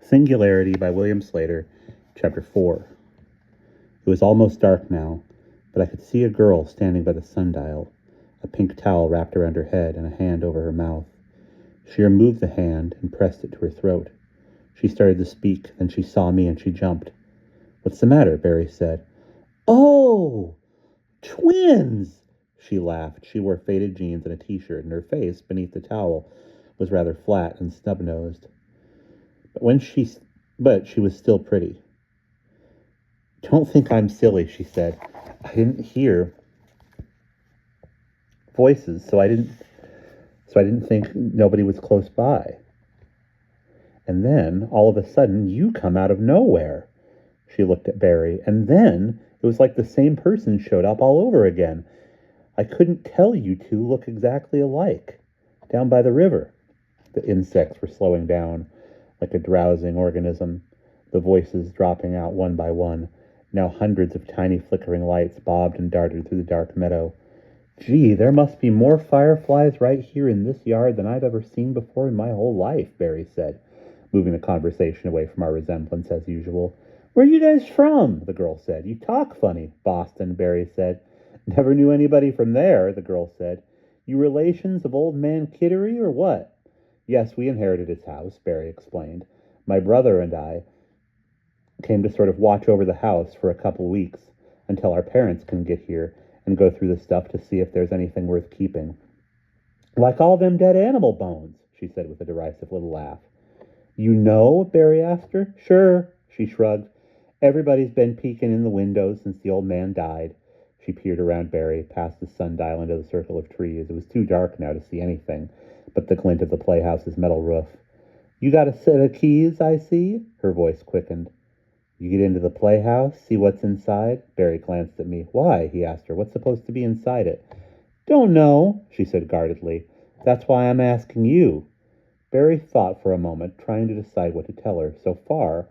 Singularity by William Sleator, Chapter 4. It was almost dark now, but I could see a girl standing by the sundial, a pink towel wrapped around her head and a hand over her mouth. She removed the hand and pressed it to her throat. She started to speak, then she saw me and she jumped. "What's the matter?" Barry said. "Oh, twins!" She laughed. She wore faded jeans and a t-shirt, and her face, beneath the towel, was rather flat and snub-nosed. But she was still pretty. "Don't think I'm silly," she said. "I didn't hear voices, so I didn't think nobody was close by. And then, all of a sudden, you come out of nowhere." She looked at Barry, and then it was like the same person showed up all over again. "I couldn't tell you two look exactly alike. Down by the river." The insects were slowing down, like a drowsing organism, the voices dropping out one by one. Now hundreds of tiny flickering lights bobbed and darted through the dark meadow. "Gee, there must be more fireflies right here in this yard than I've ever seen before in my whole life," Barry said, moving the conversation away from our resemblance as usual. "Where are you guys from?" the girl said. "You talk funny." "Boston," Barry said. "Never knew anybody from there," the girl said. "You relations of old man Kittery or what?" "Yes, we inherited his house," Barry explained. "My brother and I came to sort of watch over the house for a couple weeks until our parents can get here and go through the stuff to see if there's anything worth keeping." "Like all them dead animal bones," she said with a derisive little laugh. "You know?" Barry asked her. "Sure," she shrugged. "Everybody's been peeking in the windows since the old man died." She peered around Barry, past the sundial into the circle of trees. It was too dark now to see anything but the glint of the playhouse's metal roof. "You got a set of keys, I see?" Her voice quickened. "You get into the playhouse, see what's inside?" Barry glanced at me. "Why?" he asked her. "What's supposed to be inside it?" "Don't know," she said guardedly. "That's why I'm asking you." Barry thought for a moment, trying to decide what to tell her. So far,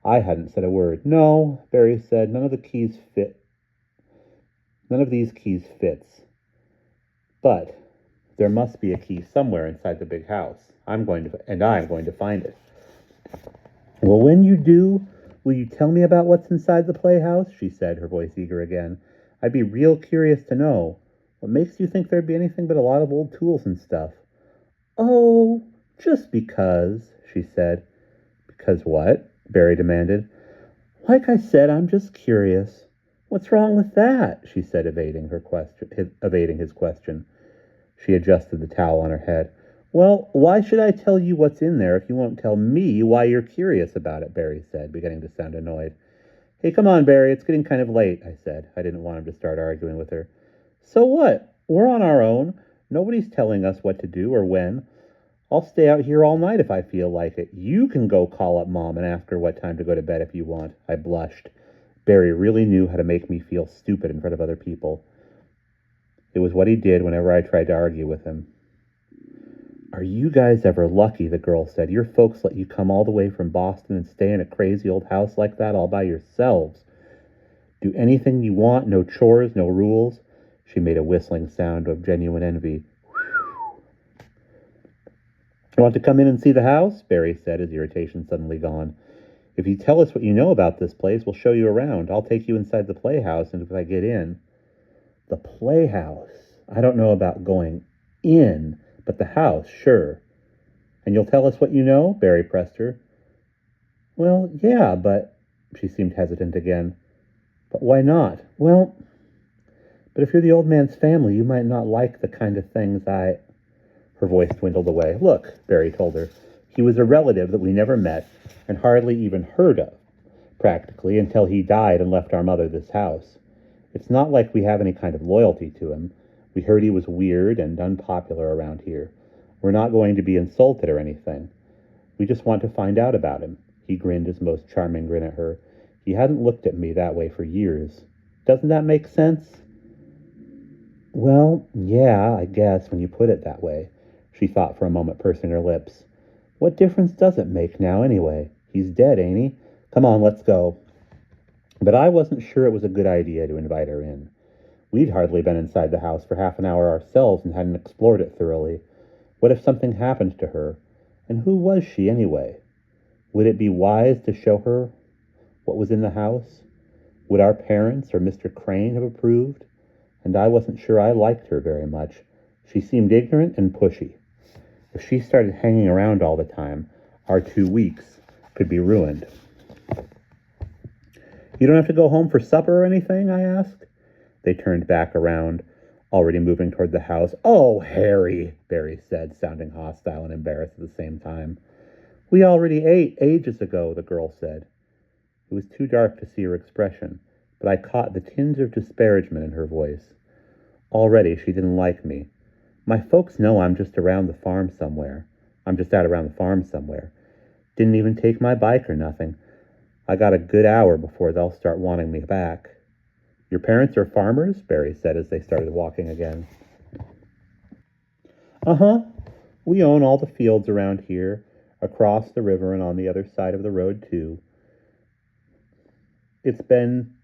I hadn't said a word. "No," Barry said, "none of these keys fits. But there must be a key somewhere inside the big house. I'm going to find it." "Well, when you do, will you tell me about what's inside the playhouse?" she said, her voice eager again. "I'd be real curious to know. What makes you think there'd be anything but a lot of old tools and stuff?" "Oh, just because," she said. "Because what?" Barry demanded. "Like I said, I'm just curious." "What's wrong with that?" she said, evading his question. She adjusted the towel on her head. "Well, why should I tell you what's in there if you won't tell me why you're curious about it?" Barry said, beginning to sound annoyed. "Hey, come on, Barry, it's getting kind of late," I said. I didn't want him to start arguing with her. "So what? We're on our own. Nobody's telling us what to do or when. I'll stay out here all night if I feel like it. You can go call up Mom and ask her what time to go to bed if you want." I blushed. Barry really knew how to make me feel stupid in front of other people. It was what he did whenever I tried to argue with him. "Are you guys ever lucky?" the girl said. "Your folks let you come all the way from Boston and stay in a crazy old house like that all by yourselves. Do anything you want, no chores, no rules." She made a whistling sound of genuine envy. "Want to come in and see the house?" Barry said, his irritation suddenly gone. "If you tell us what you know about this place, we'll show you around. I'll take you inside the playhouse, and if I get in..." "The playhouse? I don't know about going in, but the house, sure." "And you'll tell us what you know?" Barry pressed her. "Well, yeah, but..." She seemed hesitant again. "But why not?" "Well, but if you're the old man's family, you might not like the kind of things I..." Her voice dwindled away. "Look," Barry told her, "he was a relative that we never met and hardly even heard of, practically, until he died and left our mother this house. It's not like we have any kind of loyalty to him. We heard he was weird and unpopular around here. We're not going to be insulted or anything. We just want to find out about him." He grinned his most charming grin at her. He hadn't looked at me that way for years. "Doesn't that make sense?" "Well, yeah, I guess, when you put it that way." She thought for a moment, pursing her lips. "What difference does it make now, anyway? He's dead, ain't he? Come on, let's go." But I wasn't sure it was a good idea to invite her in. We'd hardly been inside the house for half an hour ourselves and hadn't explored it thoroughly. What if something happened to her? And who was she, anyway? Would it be wise to show her what was in the house? Would our parents or Mr. Crane have approved? And I wasn't sure I liked her very much. She seemed ignorant and pushy. If she started hanging around all the time, our 2 weeks could be ruined. You don't have to go home for supper or anything? I asked. They turned back around, already moving toward the house. Oh, Harry, Barry said, sounding hostile and embarrassed at the same time. We already ate ages ago, the girl said. It was too dark to see her expression, but I caught the tinge of disparagement in her voice. Already she didn't like me. My folks know I'm just around the farm somewhere. I'm just out around the farm somewhere. Didn't even take my bike or nothing. I got a good hour before they'll start wanting me back. Your parents are farmers? Barry said as they started walking again. Uh-huh. We own all the fields around here, across the river and on the other side of the road, too. It's been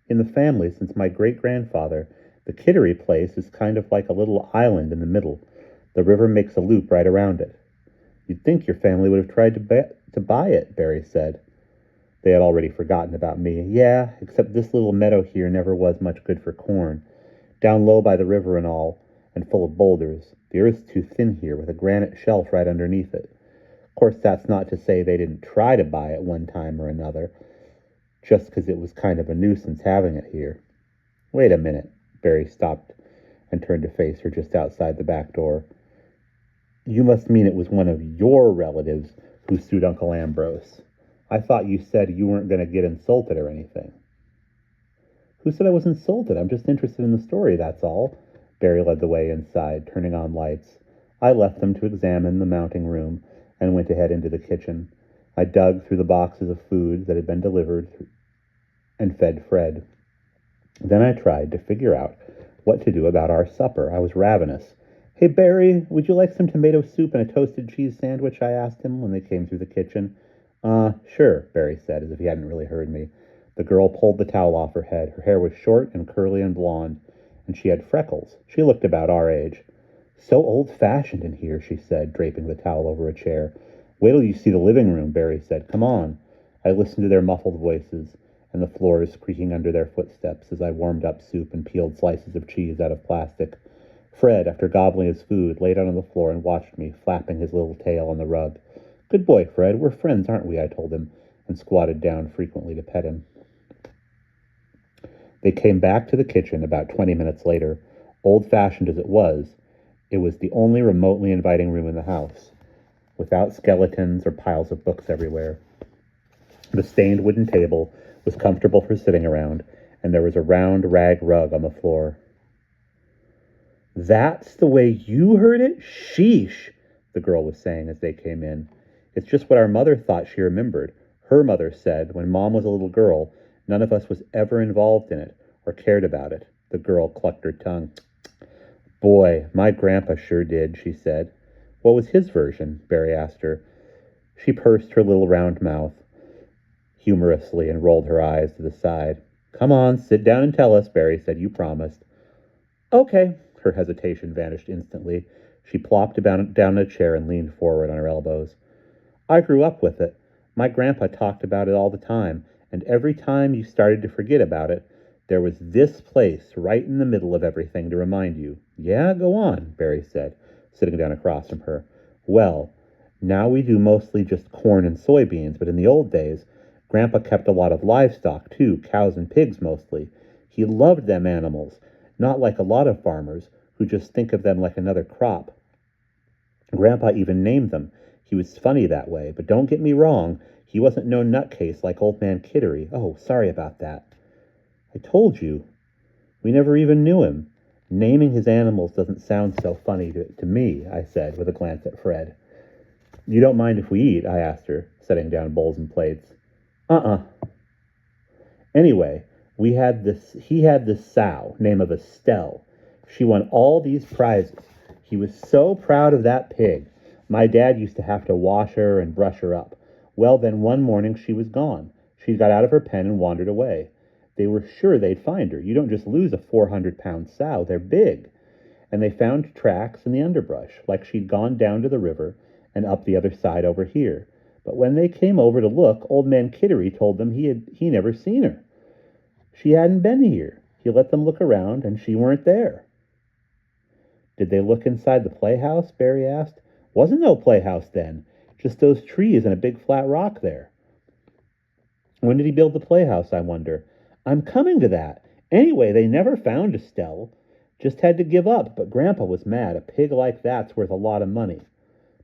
in the family since my great-grandfather. The Kittery place is kind of like a little island in the middle. The river makes a loop right around it. You'd think your family would have tried to buy it, Barry said. They had already forgotten about me. Yeah, except this little meadow here never was much good for corn. Down low by the river and all, and full of boulders. The earth's too thin here, with a granite shelf right underneath it. Of course, that's not to say they didn't try to buy it one time or another, just because it was kind of a nuisance having it here. Wait a minute. Barry stopped and turned to face her just outside the back door. You must mean it was one of your relatives who sued Uncle Ambrose. I thought you said you weren't going to get insulted or anything. Who said I was insulted? I'm just interested in the story, that's all. Barry led the way inside, turning on lights. I left them to examine the mounting room and went ahead into the kitchen. I dug through the boxes of food that had been delivered and fed Fred. Then I tried to figure out what to do about our supper. I was ravenous. Hey, Barry, would you like some tomato soup and a toasted cheese sandwich? I asked him when they came through the kitchen. Sure, Barry said, as if he hadn't really heard me. The girl pulled the towel off her head. Her hair was short and curly and blonde, and she had freckles. She looked about our age. So old-fashioned in here, she said, draping the towel over a chair. Wait till you see the living room, Barry said. Come on. I listened to their muffled voices and the floors creaking under their footsteps as I warmed up soup and peeled slices of cheese out of plastic. Fred, after gobbling his food, lay down on the floor and watched me, flapping his little tail on the rug. Good boy, Fred. We're friends, aren't we? I told him, and squatted down frequently to pet him. They came back to the kitchen about 20 minutes later. Old-fashioned as it was the only remotely inviting room in the house, without skeletons or piles of books everywhere. The stained wooden table was comfortable for sitting around, and there was a round rag rug on the floor. That's the way you heard it? Sheesh, the girl was saying as they came in. It's just what our mother thought she remembered. Her mother said when Mom was a little girl, none of us was ever involved in it or cared about it. The girl clucked her tongue. Boy, my grandpa sure did, she said. What was his version? Barry asked her. She pursed her little round mouth humorously and rolled her eyes to the side. Come on, sit down and tell us, Barry said. You promised. Okay. Her hesitation vanished instantly. She plopped down in a chair and leaned forward on her elbows. I grew up with it. My grandpa talked about it all the time, and every time you started to forget about it, there was this place right in the middle of everything to remind you. Yeah, go on, Barry said, sitting down across from her. Well, now we do mostly just corn and soybeans, but in the old days, Grandpa kept a lot of livestock, too, cows and pigs mostly. He loved them animals, not like a lot of farmers who just think of them like another crop. Grandpa even named them. He was funny that way, but don't get me wrong, he wasn't no nutcase like old man Kittery. Oh, sorry about that. I told you. We never even knew him. Naming his animals doesn't sound so funny to me, I said, with a glance at Fred. You don't mind if we eat? I asked her, setting down bowls and plates. Anyway, he had this sow, name of Estelle. She won all these prizes. He was so proud of that pig. My dad used to have to wash her and brush her up. Well, then one morning she was gone. She got out of her pen and wandered away. They were sure they'd find her. You don't just lose a 400-pound sow. They're big. And they found tracks in the underbrush, like she'd gone down to the river and up the other side over here. But when they came over to look, Old Man Kittery told them he never seen her. She hadn't been here. He let them look around, and she weren't there. Did they look inside the playhouse? Barry asked. Wasn't no playhouse then. Just those trees and a big flat rock there. When did he build the playhouse, I wonder? I'm coming to that. Anyway, they never found Estelle. Just had to give up, but Grandpa was mad. A pig like that's worth a lot of money.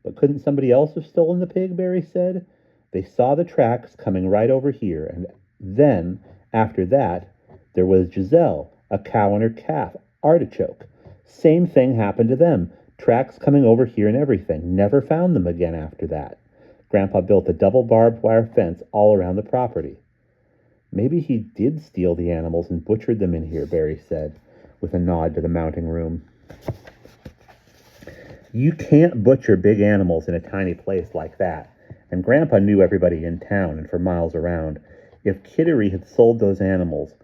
But couldn't somebody else have stolen the pig, Barry said. They saw the tracks coming right over here, and then, after that, there was Giselle, a cow and her calf, Artichoke. Same thing happened to them. Tracks coming over here and everything. Never found them again after that. Grandpa built a double barbed wire fence all around the property. Maybe he did steal the animals and butchered them in here, Barry said, with a nod to the mounting room. You can't butcher big animals in a tiny place like that. And Grandpa knew everybody in town and for miles around. If Kittery had sold those animals,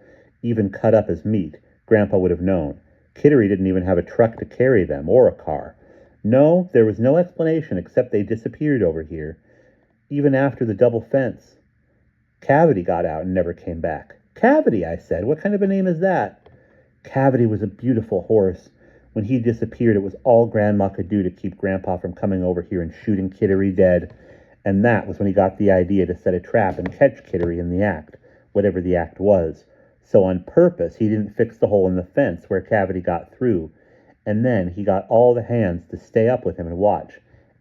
even cut up as meat, Grandpa would have known. Kittery didn't even have a truck to carry them, or a car. No, there was no explanation except they disappeared over here, even after the double fence. Cavity got out and never came back. Cavity, I said. What kind of a name is that? Cavity was a beautiful horse. When he disappeared, it was all Grandma could do to keep Grandpa from coming over here and shooting Kittery dead. And that was when he got the idea to set a trap and catch Kittery in the act, whatever the act was. So on purpose, he didn't fix the hole in the fence where Cavity got through. And then he got all the hands to stay up with him and watch.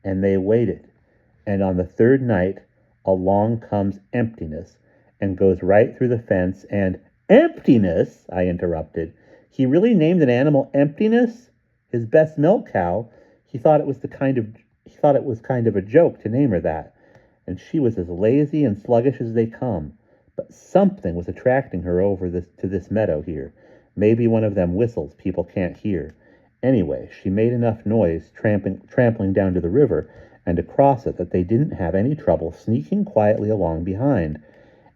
And they waited. And on the third night, along comes Emptiness and goes right through the fence and... Emptiness, I interrupted. He really named an animal Emptiness? His best milk cow. He thought it was kind of a joke to name her that. And she was as lazy and sluggish as they come. But something was attracting her over to this meadow here. Maybe one of them whistles people can't hear. Anyway, she made enough noise trampling down to the river and across it that they didn't have any trouble sneaking quietly along behind.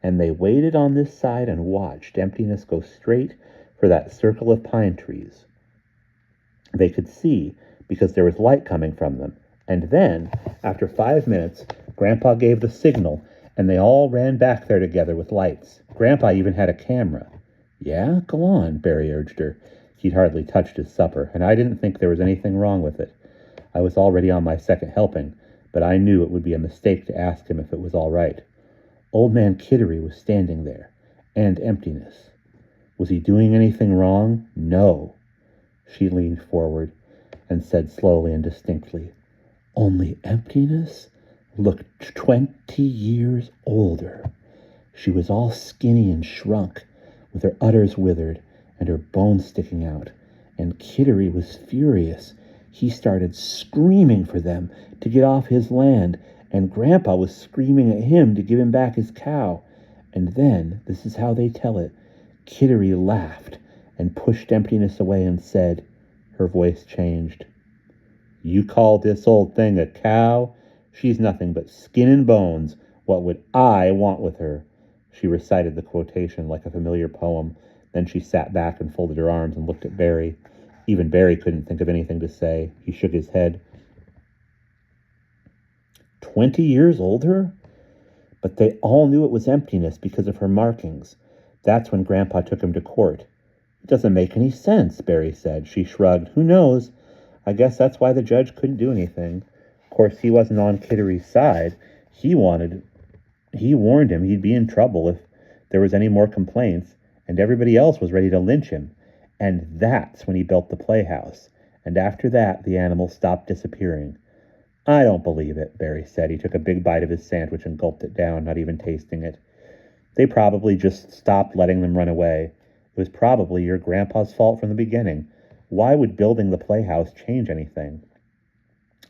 And they waited on this side and watched Emptiness go straight for that circle of pine trees. They could see because there was light coming from them. And then, after 5 minutes, Grandpa gave the signal, and they all ran back there together with lights. Grandpa even had a camera. Yeah, go on, Barry urged her. He'd hardly touched his supper, and I didn't think there was anything wrong with it. I was already on my second helping, but I knew it would be a mistake to ask him if it was all right. Old Man Kittery was standing there, and Emptiness. Was he doing anything wrong? No. She leaned forward and said slowly and distinctly, Only Emptiness looked 20 years older. She was all skinny and shrunk, with her udders withered and her bones sticking out, and Kittery was furious. He started screaming for them to get off his land, and Grandpa was screaming at him to give him back his cow. And then, this is how they tell it, Kittery laughed and pushed Emptiness away and said, her voice changed, You call this old thing a cow? She's nothing but skin and bones. What would I want with her? She recited the quotation like a familiar poem. Then she sat back and folded her arms and looked at Barry. Even Barry couldn't think of anything to say. He shook his head. 20 years older? But they all knew it was Emptiness because of her markings. That's when Grandpa took him to court. It doesn't make any sense, Barry said. She shrugged. Who knows? I guess that's why the judge couldn't do anything. Of course, he wasn't on Kittery's side. He warned him he'd be in trouble if there was any more complaints, and everybody else was ready to lynch him. And that's when he built the playhouse. And after that, the animals stopped disappearing. I don't believe it, Barry said. He took a big bite of his sandwich and gulped it down, not even tasting it. They probably just stopped letting them run away. It was probably your grandpa's fault from the beginning. Why would building the playhouse change anything?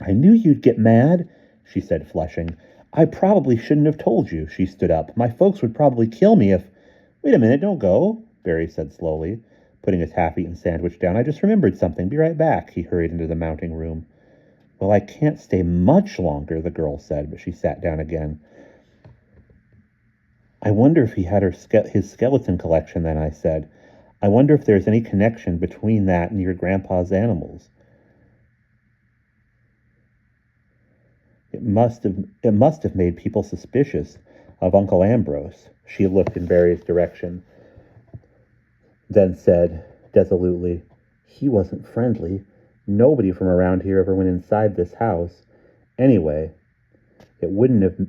I knew you'd get mad, she said, flushing. I probably shouldn't have told you. She stood up. My folks would probably kill me if... Wait a minute, don't go, Barry said slowly, putting his half-eaten sandwich down. I just remembered something. Be right back. He hurried into the mounting room. Well, I can't stay much longer, the girl said, but she sat down again. I wonder if he had his skeleton collection then, I said. I wonder if there's any connection between that and your grandpa's animals. It must have made people suspicious of Uncle Ambrose. She looked in Barry's direction, then said resolutely, "He wasn't friendly. Nobody from around here ever went inside this house. Anyway, it wouldn't have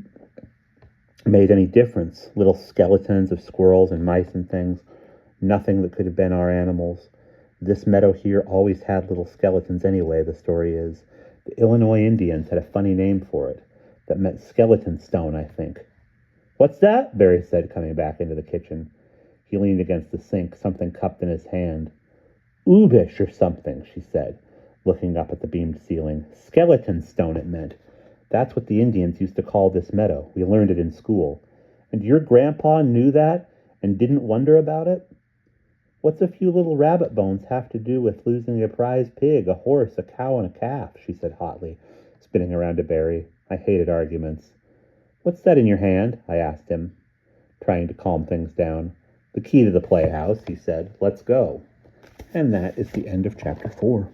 made any difference. Little skeletons of squirrels and mice and things. Nothing that could have been our animals. This meadow here always had little skeletons anyway, the story is. The Illinois Indians had a funny name for it. That meant skeleton stone, I think." "What's that?" Barry said, coming back into the kitchen. He leaned against the sink, something cupped in his hand. "Oobish or something," she said, looking up at the beamed ceiling. "Skeleton stone, it meant. That's what the Indians used to call this meadow. We learned it in school. And your grandpa knew that and didn't wonder about it? What's a few little rabbit bones have to do with losing a prize pig, a horse, a cow, and a calf?" she said hotly, spinning around to Barry. I hated arguments. "What's that in your hand?" I asked him, trying to calm things down. "The key to the playhouse," he said. "Let's go." And that is the end of chapter 4.